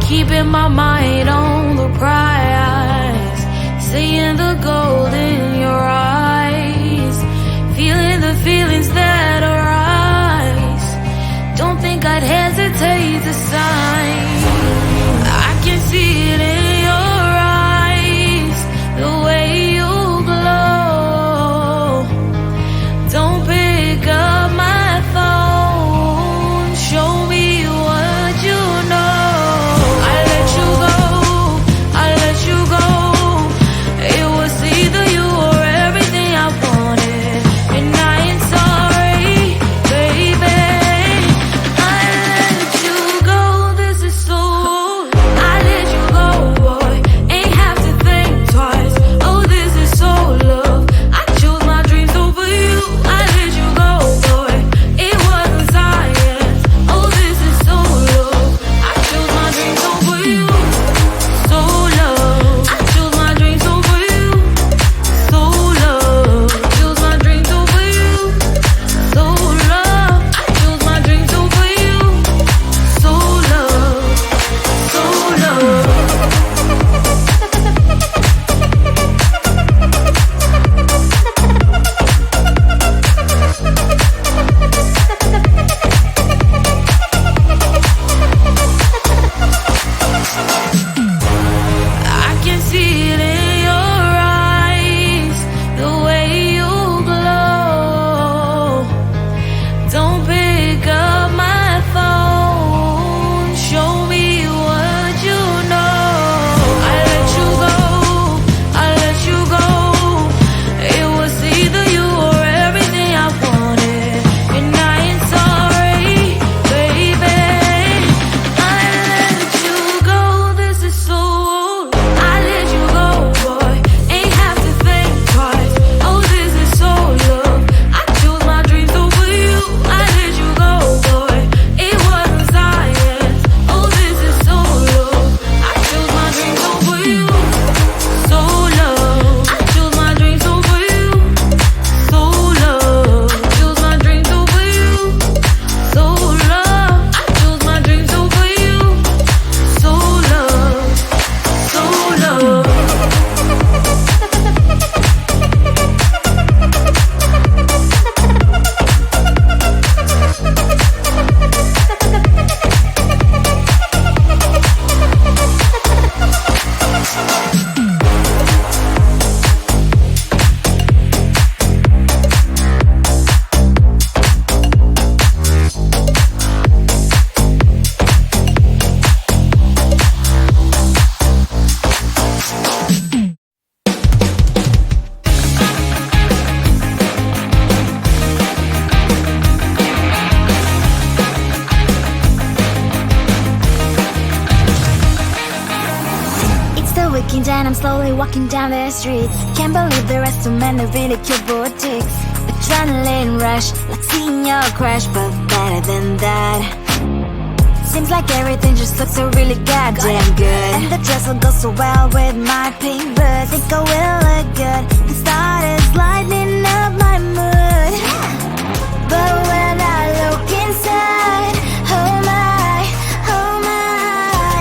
keeping my mind on the prize, seeing the gold in your eyes, feeling the feelings that arise. Don't think I'd hesitate to sign. I can see it in your eyes, the way you glow. Don't pick up my phone, show me what you know. I let you go, I let you go. It was either you or everything I wanted, and I ain't sorry, baby. I let you go, this is so. I let you go, boy, ain't have to think twice. Oh, this is so love. I chose my dreams over you. I let you go, boy, it wasn't science. Oh, this is so love. I chose my dreams over you. So love. I chose my dreams over you. So love. Chose my dreams over you. So love. I chose my dreams over you. So love. So love. I can see it in your eyes, the way you glow. Don't pick up my phone, show me what you know. I let you go, I let you go. It was either you or everything I wanted, and I ain't sorry, baby. I let you go, this is so. I let you go, boy, ain't have to think twice. Oh, this is so love. I chose my dreams over you. I let you go, boy, it wasn't science. Oh, this is so love. I chose my dreams over you. So love. I chose my dreams over you. So love. Chose my dreams over you. So love. I chose my dreams over you. So love. So love. It's the weekend and I'm slowly walking down the streets. Can't believe there are so many really cute boutiques. Adrenaline rush, like seeing your crush, but better than that. Seems like everything just looks so really goddamn good, and the dress will go so well with my pink boots. Think I will look good, the start is lighting up my mood. But when I look inside, oh my,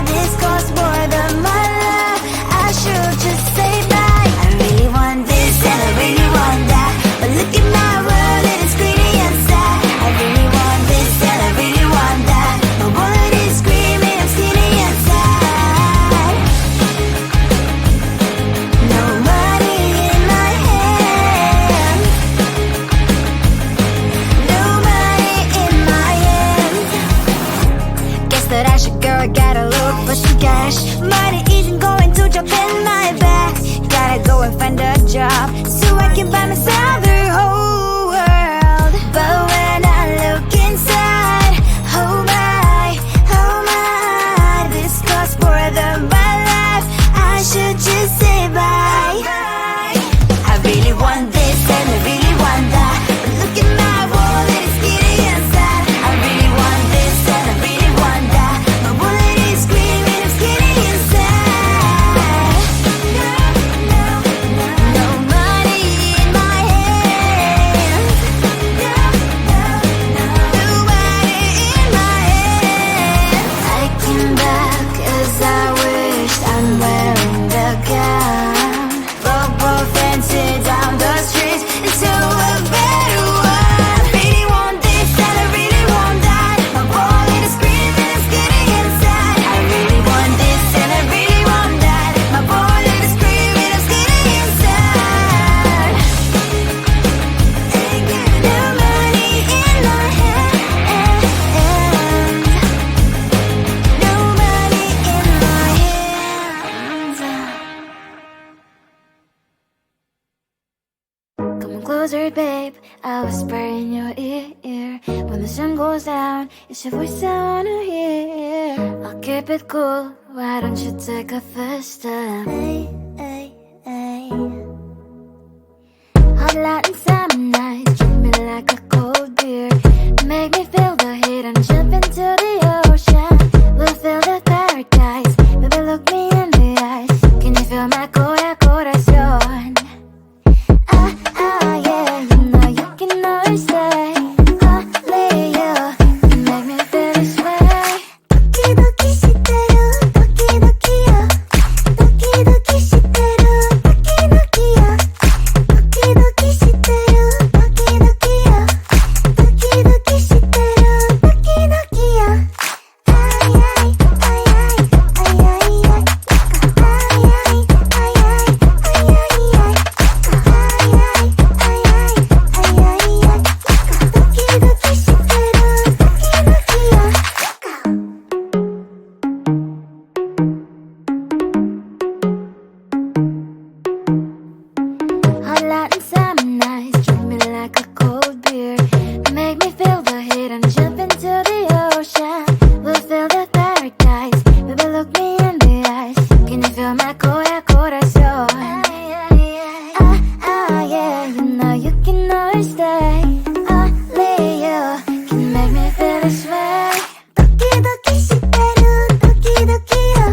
this costs more than my life. I should just say bye. I really want this and I really want that, but look at my world, it is pretty inside. I really want this and I really want that. My wallet is screaming, I'm skinny inside. No money in my hand, no money in my hand. Guess that I should go, I gotta look for some cash. Money isn't going to jump in my back. Gotta go and find a job so I can buy myself the whole world. But when I look inside, oh my, this costs more than my life. I should just say bye. I really want this and I really want that, but look at my wallet, it's skinny inside. I really want this and I really want that. My wallet is screaming, I'm skinny inside. No money in my hand. I'll whisper in your ear. When the sun goes down, it's your voice I wanna hear. I'll keep it cool, why don't you take a first step? Hey, hey, hey. Hot light and summer night, treat me like a cold beer. Make me feel the heat and jump into the ocean. We'll feel the paradise, baby look me in the eyes. Can you feel my corazón? Yeah, you know you can always say only you can make me feel this way. Doki doki shiteru, doki doki yo. Doki doki shiteru, doki doki yo. Doki doki shiteru, doki doki yo. Doki doki shiteru, doki doki yo. Ay ay ay ay ay ay ay. Ay ay ay ay ay ay ay. Hot light and summer nights, treat me like a cold beer. Make me feel the heat and jump into the ocean. We'll feel the paradise, baby look me in the eyes. Can you feel my corazón? Yeah, you know you can always stay. Only you can make me feel this way. Doki doki shiteru, doki doki yo.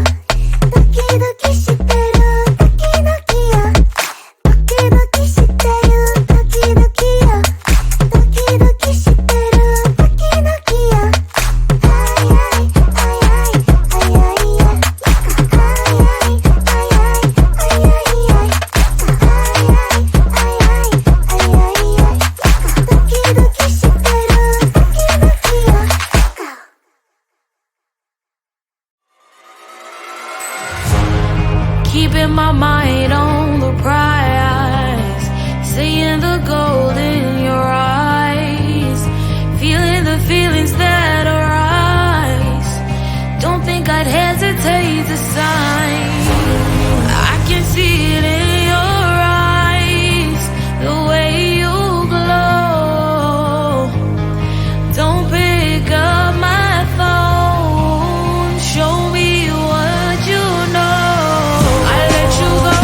Doki doki shiteru, doki doki yo. Doki doki shiteru, doki doki yo. Doki doki shiteru, doki doki yo. Ay ay ay ay ay ay ay. Ay ay ay ay ay ay ay. Ay ay ay ay ay ay ay. Doki doki shiteru, doki doki yo. Keeping my mind on the prize, seeing the gold in your eyes, feeling the feelings that arise. Don't think I'd hesitate to sign. I can see it in your eyes, the way you glow. Don't pick up my phone, show me what you know. I let you go,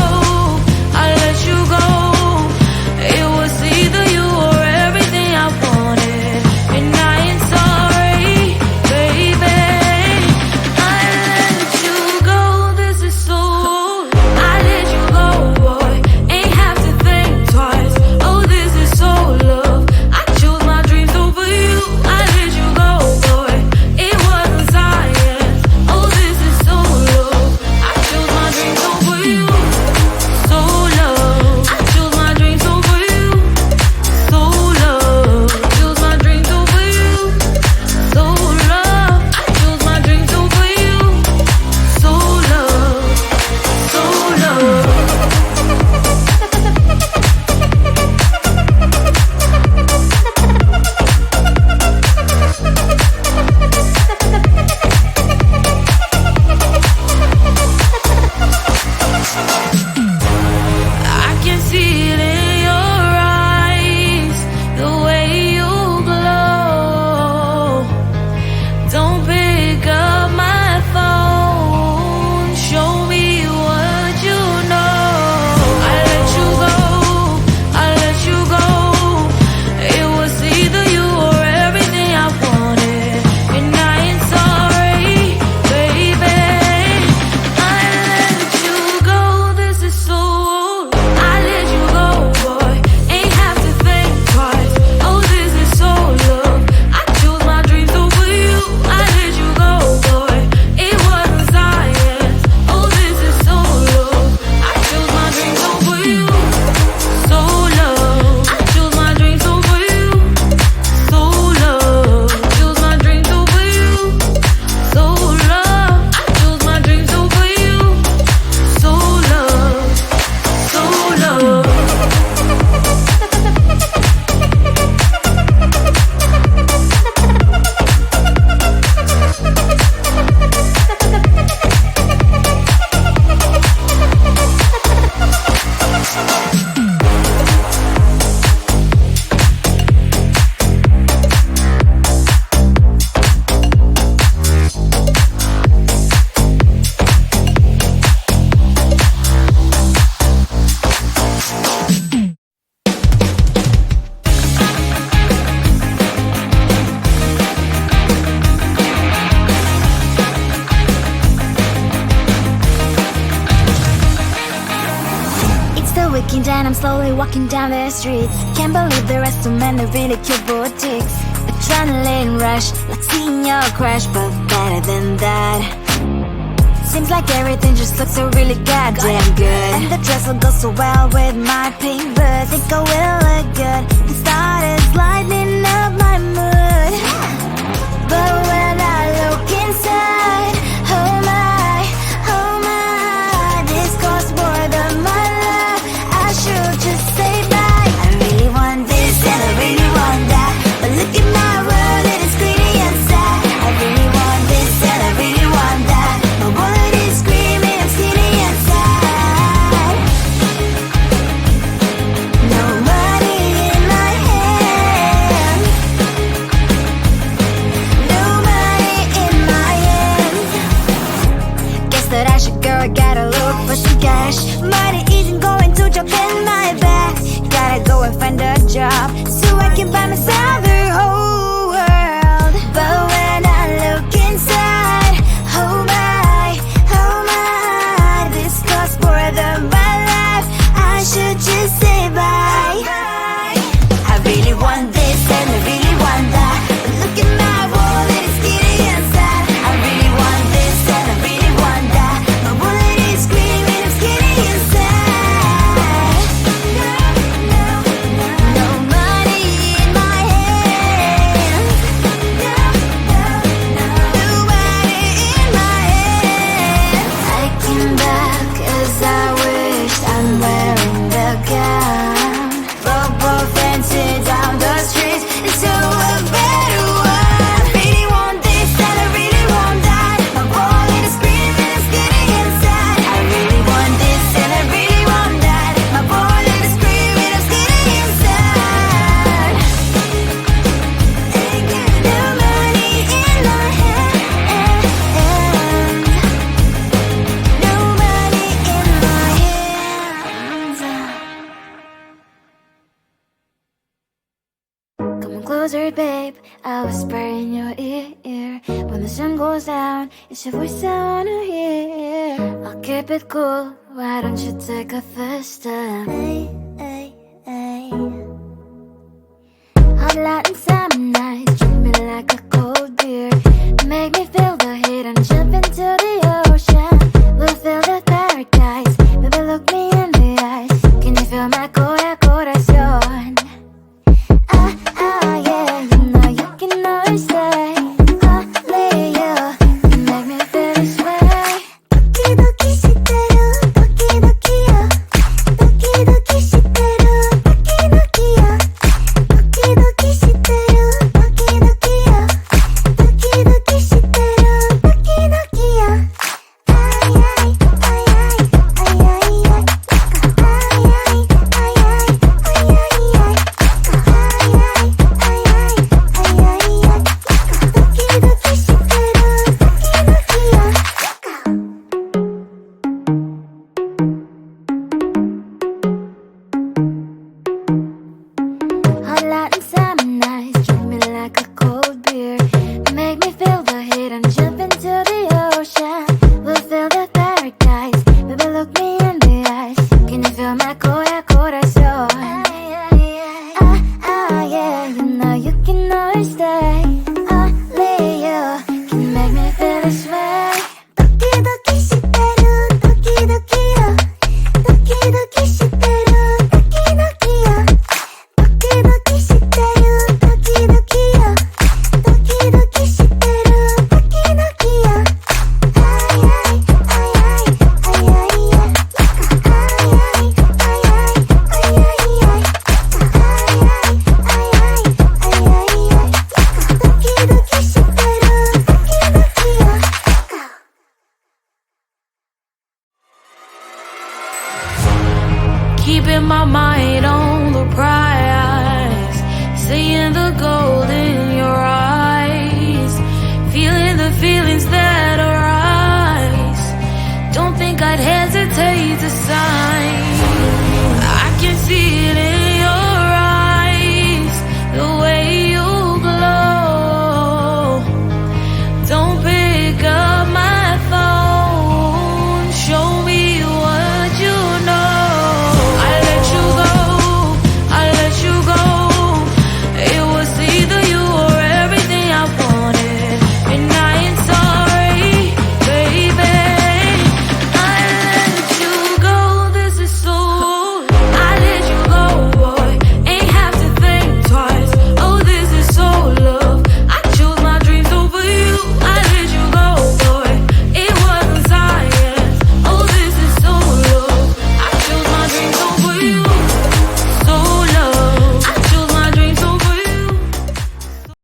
Looking down, I'm slowly walking down the streets. Can't believe there are so many really cute boutiques. Adrenaline rush, like seeing your crush, but better than that. Seems like everything just looks so really goddamn good. And the dress will go so well with my pink boots. Think I will look good and started lightening up my mood. But when I look inside, oh my, this costs more than my life. I should just say bye. I really want this and I really want that, but look at my world, it is greedy and sad. I really want this and I really want that. My wallet is screaming, I'm skinny and sad. No money in my hand. No money in my hand. Guess that I should go, gotta look for some cash. Money isn't going to jump in my bag. Gotta go and find a job so I can buy myself the whole world. But when I look inside, oh my, this costs more than my life. I should just say bye. I really want this and I really want that, but look at my wallet, it's skinny and sad. I really want this and I really want that. My wallet is screaming, I'm skinny and sad. No money in my hand. No money in my hand. I came back as I wish I'm wearing the gown. Robo fancy down the streets into a better one. I really want this and I really want that. My wallet is screaming, I'm skinny inside. I really want this and I really want that. My wallet is screaming, I'm skinny inside. No money in my hand. No money in my hands. Come on closer, babe, I'll whisper in your ear. When the sun goes down, it's your voice I wanna hear. I'll keep it cool, why don't you take a first step? Hey. Hot light and summer nights, treat me like a cold beer. Make me feel the heat and jump into the ocean. We'll feel the paradise, baby look me in the eyes. Can you feel my corazón? Yeah, you know you can always stay. Only you can make me feel this way. Doki doki shiteru, doki doki yo. Doki doki shiteru, doki doki yo. Doki doki shiteru, doki doki yo. Doki doki shiteru, doki doki yo. Ay ay ay ay ay ay ay. Ay ay ay ay ay ay ay. Hot light and summer nights, treat me like a cold beer. Make me feel the heat and jump into the ocean. We'll feel the paradise, baby look me in the eyes. Can you feel my corazón? Yeah, you know you can always stay. Only you can make me feel this way. Doki doki shiteru, doki doki yo. Doki doki shiteru, doki doki yo. Doki doki shiteru, doki doki yo. Doki doki shiteru, doki doki yo. Ay ay ay ay ay ay ay. Ay ay ay ay ay ay ay. Keeping my mind on the prize, seeing the gold in your eyes, feeling the feelings that arise. Don't think I'd hesitate to sign.